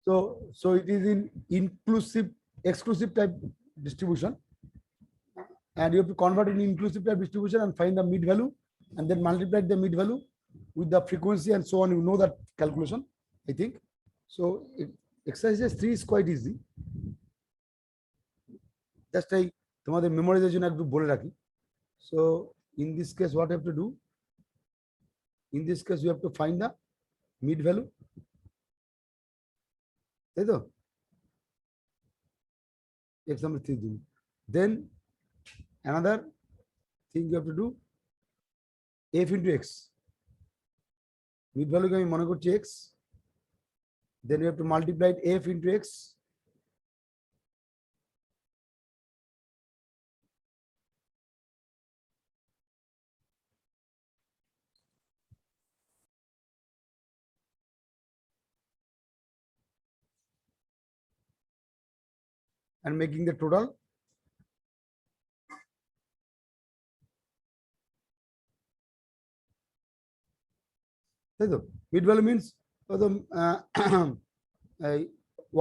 So it is in inclusive, exclusive type distribution, and you have to convert it in inclusive type distribution and find the mid value, and then multiply the mid value with the frequency and so on. You know that calculation, I think. So exercise 3 is quite easy. Just I তোমাদের মেমোরাইজের জন্য একটু বলে রাখি. So in this case, what you have to do? In this case, you have to find the mid value. Example 3. Then another thing you have to do, f into x. Mid value আমি মনে করছি x. Then you have to multiply f into x. And making the total. Mid value means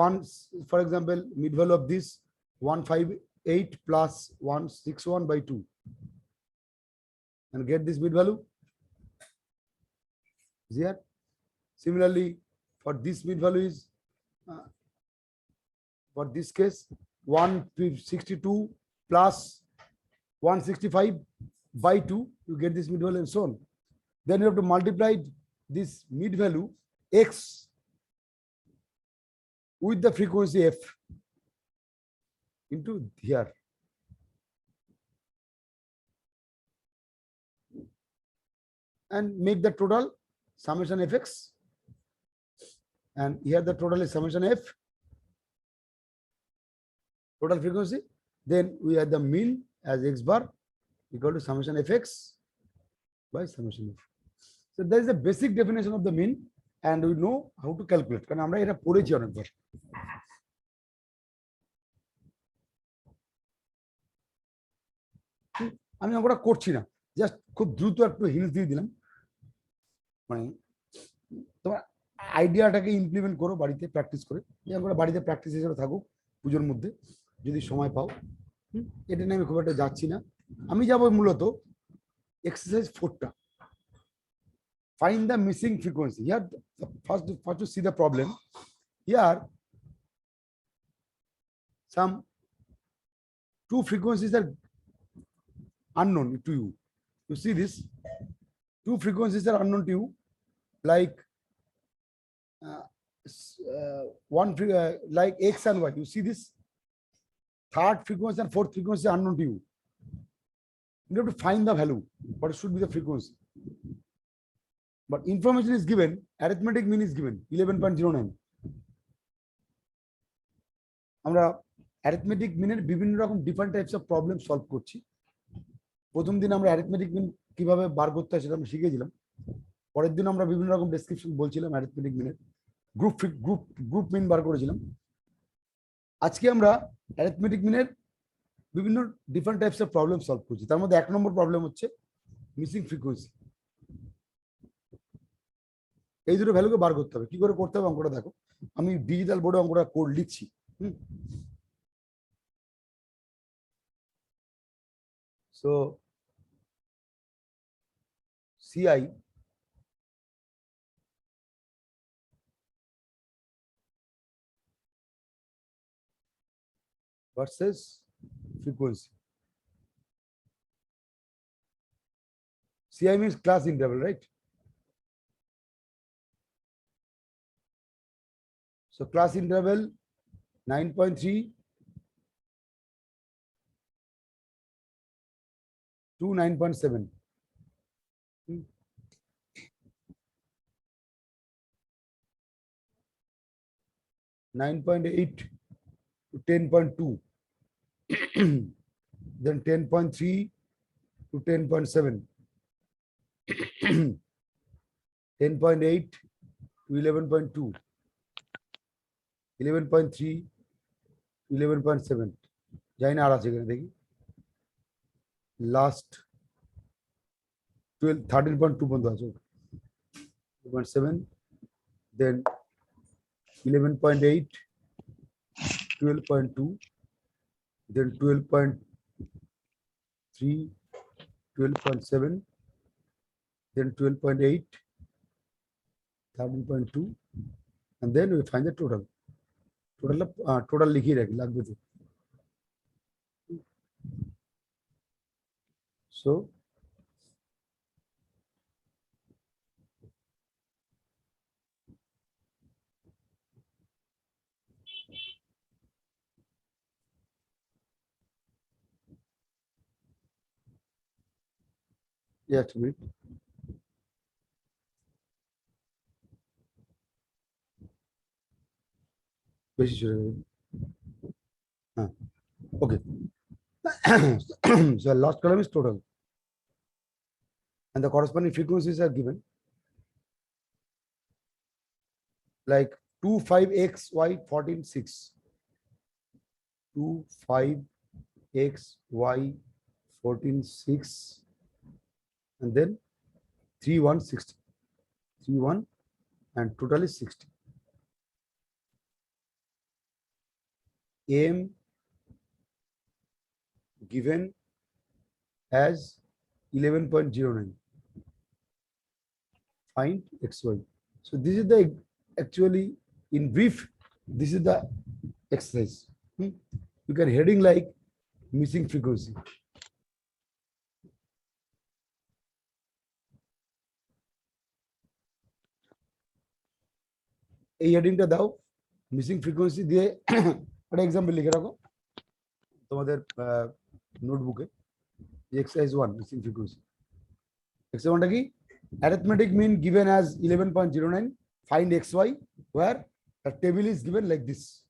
one, for example, mid value of this 158 plus 161 by 2, and get this mid value here. Similarly, for this mid value is for this case 162 plus 165 by 2, you get this mid value and so on. Then you have to multiply this mid value x with the frequency f into here. And make the total summation fx. And here the total is summation f, total frequency. Then we have the mean as x bar equal to summation fx by summation f. So that is the basic definition of the mean, and we know how to calculate. কারণ আমরা এটা পড়েছি অনেকবার. আমি অঙ্কটা করছি না, just খুব দ্রুত একটু হিন্টস দিয়ে দিলাম, মানে তোমার আইডিয়াটাকে ইমপ্লিমেন্ট করো বাড়িতে প্র্যাকটিস করে। এই অঙ্কটা বাড়িতে প্র্যাকটিস হিসেবে থাকুক পুজোর মধ্যে যদি সময় পাও। এটা নিয়ে আমি খুব একটা যাচ্ছি না, আমি যাবো মূলত এক্সারসাইজ 4টা। Find the missing frequency. Here, first to see the problem. Here, some two frequencies are unknown to you. You see this? Two frequencies are unknown to you, like like x and y. You see this? Third frequency and fourth frequency are unknown to you. You have to find the value. What should be the frequency? But information is given, arithmetic mean is given 11.09. আমরা arithmetic mean এর বিভিন্ন রকম different types of problem solve করছি। প্রথম দিন আমরা arithmetic mean কিভাবে বার করতে হয় সেটা আমরা শিখেছিলাম। পরের দিন আমরা বিভিন্ন রকম ডেসক্রিপশন বলছিলাম arithmetic mean এর, গ্রুপ মিন বার করেছিলাম। আজকে আমরা arithmetic mean এর বিভিন্ন different types of problem solve করছি। তার মধ্যে 1 নম্বর প্রবলেম হচ্ছে মিসিং ফ্রিকোয়েন্সি। এই দুটো ভ্যালুকে বার করতে হবে। কি করে করতে হবে অঙ্কটা দেখো, আমি ডিজিটাল বোর্ডে অঙ্কটা কোড লিখছি। So CI versus frequency. CI means class interval, right? So class interval 9.3 to 9.7. 9.8 to 10.2. Then 10.3 to 10.7. 10.8 to 11.2. 11.3 to 11.7. যাই না আর আছে এখানে দেখি। লাস্ট 13.2 পর্যন্ত আছে। 2.7, then 11.8, 12.2, then 12.3, 12.7, then 12.8, 13.2, and then we find the total. Total लिखी रहेगी लागू तो. So yeah, to be. Okay. So last column is total, and the corresponding frequencies are given, like 25xy 14.6, 25xy 14.6, and then 3160, 31, and total is 60. AM given as 11.09. Find xy. So this is the actually in brief. This is the exercise. You can heading like missing frequency. এই হেডিংটা দাও, missing frequency দিয়ে একটা example লিখে রাখো তোমাদের নোটবুকে। Exercise 1 missing frequency. Exercise 1টা কি? arithmetic mean given as 11.09, find xy where the table is given like this.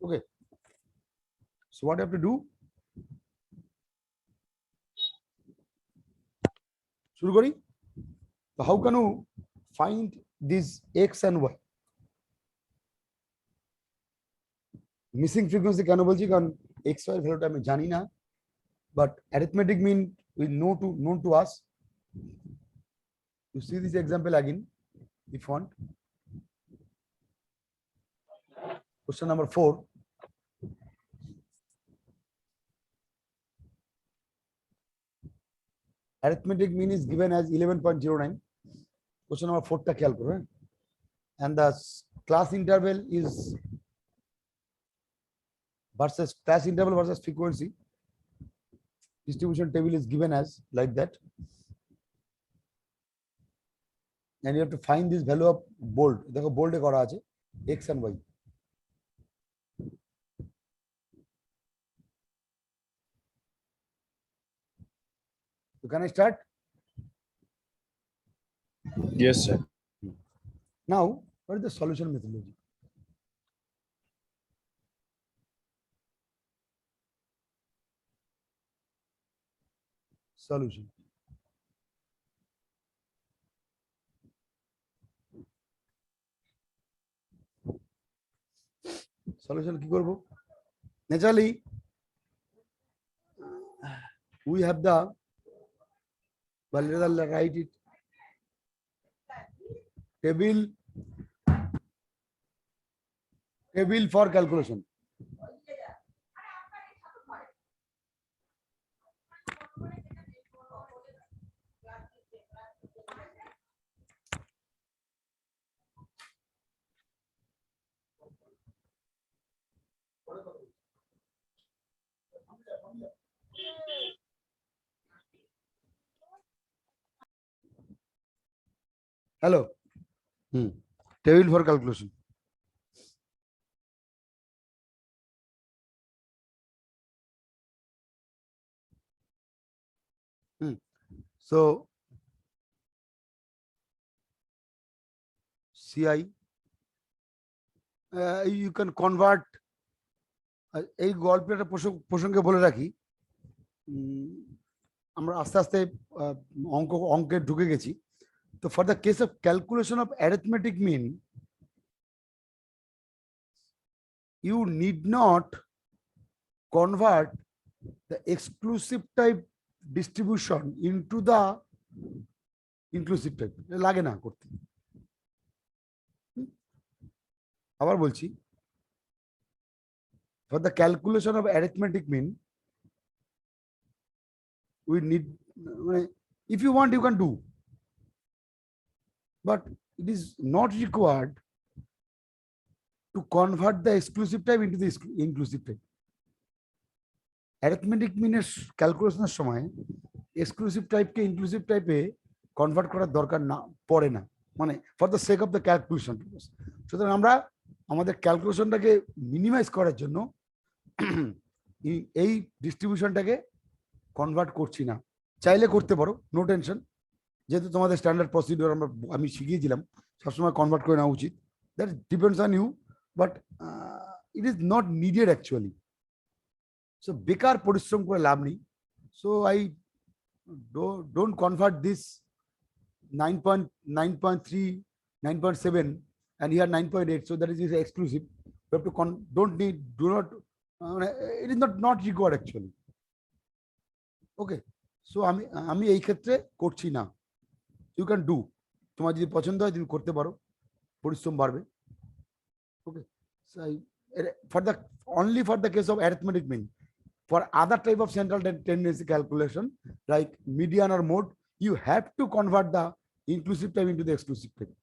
Okay, so what you have to do, শুরু করি। So how can you find this x and y? Missing frequency কেন বলছি? কারণ x y ভ্যালুটা আমি জানি না, but arithmetic mean we known to us. You see this example again if you want. Question number 4. Arithmetic mean is given as 11.09. Question number 4 ta khayal karo, and the class interval is versus class interval versus frequency distribution table is given as like that, and you have to find this value of bold. দেখো bold এ করা আছে x and y. So can I start? Yes, sir. Now, what is the solution methodology? Solution. Solution কি করব? Naturally, we have the, well, let us write it. Table for calculation. Hello. Table for calculation. So CI, you can convert. এই গল্পের প্রসঙ্গে বলে রাখি, আমরা আস্তে আস্তে অঙ্কে ঢুকে গেছি। তো for the case of calculation of arithmetic mean, you need not convert the exclusive type distribution into the inclusive type লাগে না করতে। আবার বলছি, for the calculation of arithmetic mean we need, if you want you can do, but it is not required to convert the exclusive type into the inclusive type. Arithmetic মিনের ক্যালকুলেশনের সময় exclusive টাইপকে inclusive টাইপে convert করার দরকার না পড়ে না, মানে for the sake of the calculation. সুতরাং আমরা আমাদের ক্যালকুলেশনটাকে মিনিমাইজ করার জন্য এই ডিস্ট্রিবিউশনটাকে কনভার্ট করছি না। চাইলে করতে পারো, নো টেনশন, যেহেতু তোমাদের স্ট্যান্ডার্ড প্রসিডিওর আমি শিখিয়েছিলাম, সবসময় কনভার্ট করে নেওয়া উচিত। That depends on you, but it is not needed actually. So বেকার পরিশ্রম করে লাভ নেই। So I don't convert this 9.9.3, 9.7 and here 9.8, so that is exclusive. You have to do not, it is not required actually. Okay, so আমি এই ক্ষেত্রে করছি না। ইউ ক্যান ডু, তোমার যদি পছন্দ হয় তুমি করতে পারো, পরিশ্রম বাড়বে। ওকে, for the only for the case of arithmetic mean. For other type of central tendency calculation like median or mode, you have to convert the inclusive type into the exclusive type.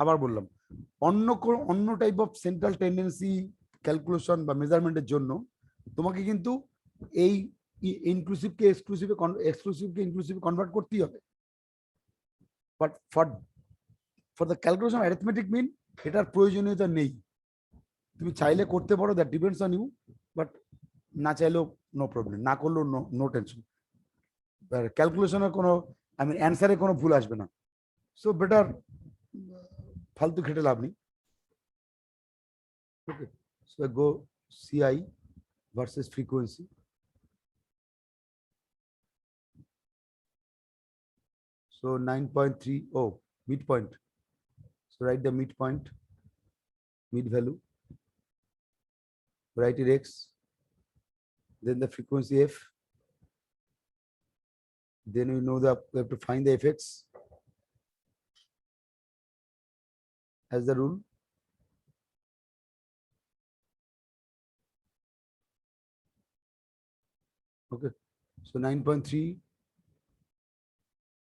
আবার বললাম, অন্য type of central tendency calculation বা মেজারমেন্টের জন্য তোমাকে কিন্তু এই ইনক্লুসিভকে এক্সক্লুসিভকে inclusive convert করতেই হবে। But for the calculation arithmetic mean এটার প্রয়োজনীয়তা নেই। তুমি চাইলে করতে পারো, that depends on you, but না চাইলেও নো প্রবলেম, না করলেও নো টেনশন। ক্যালকুলেশনের কোনো অ্যান্সারে কোনো ভুল আসবে না। সো বেটার ফালতু খেটে লাভ নেই। Okay, so go CI versus frequency. So 9.3, oh, midpoint. So write the midpoint, mid value, write it X, then the frequency F, then we know we have to find the fx as the rule. Okay, so 9.3,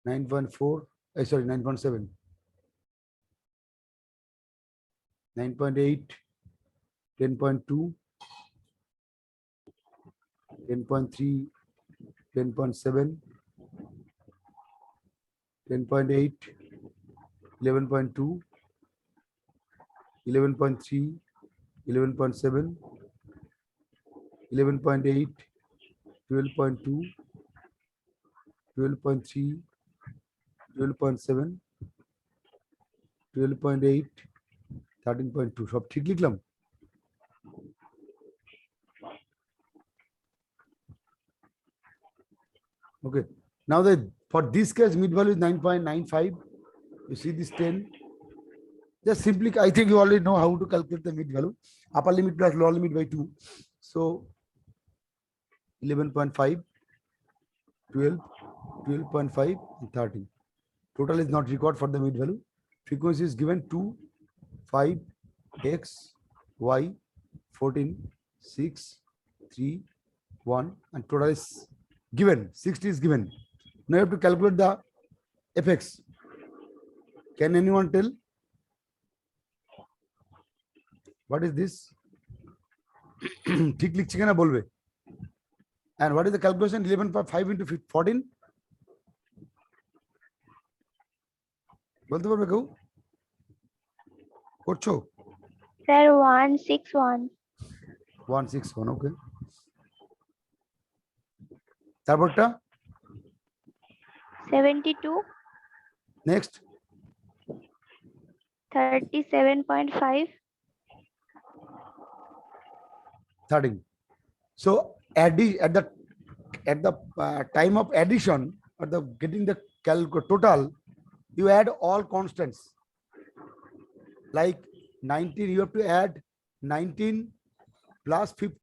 9.4, sorry, 9.7, 9.8, 10.2, 10.3, 10.7, 10.8, 11.2, 11.3, 11.7, 11.8, 12.2, 12.3, 12.7, 12.8, 13.2 সব ঠিক লিখলাম? Okay, now for this case mid value is 9.95. You see this 10, just simply, I think you already know how to calculate the mid value, upper limit plus lower limit by 2. So 11.5, 12, 12.5 and 13. Total is not required for the mid value. Frequency is given 2, 5, x, y, 14, 6, 3, 1, and total is given, 60 is given. Now you have to calculate the fx. Can anyone tell what is this? ঠিক লিখছি কিনা বলবে। And what is the calculation? 11.5 into 14? বলতে পারবে কেউ? করছো? Sir, 161. 161, okay. তারপরটা? 72. Next? 37.5. 13. So at the time of addition or the getting the total, you add all constants. Like 19, you have to add 19 plus 50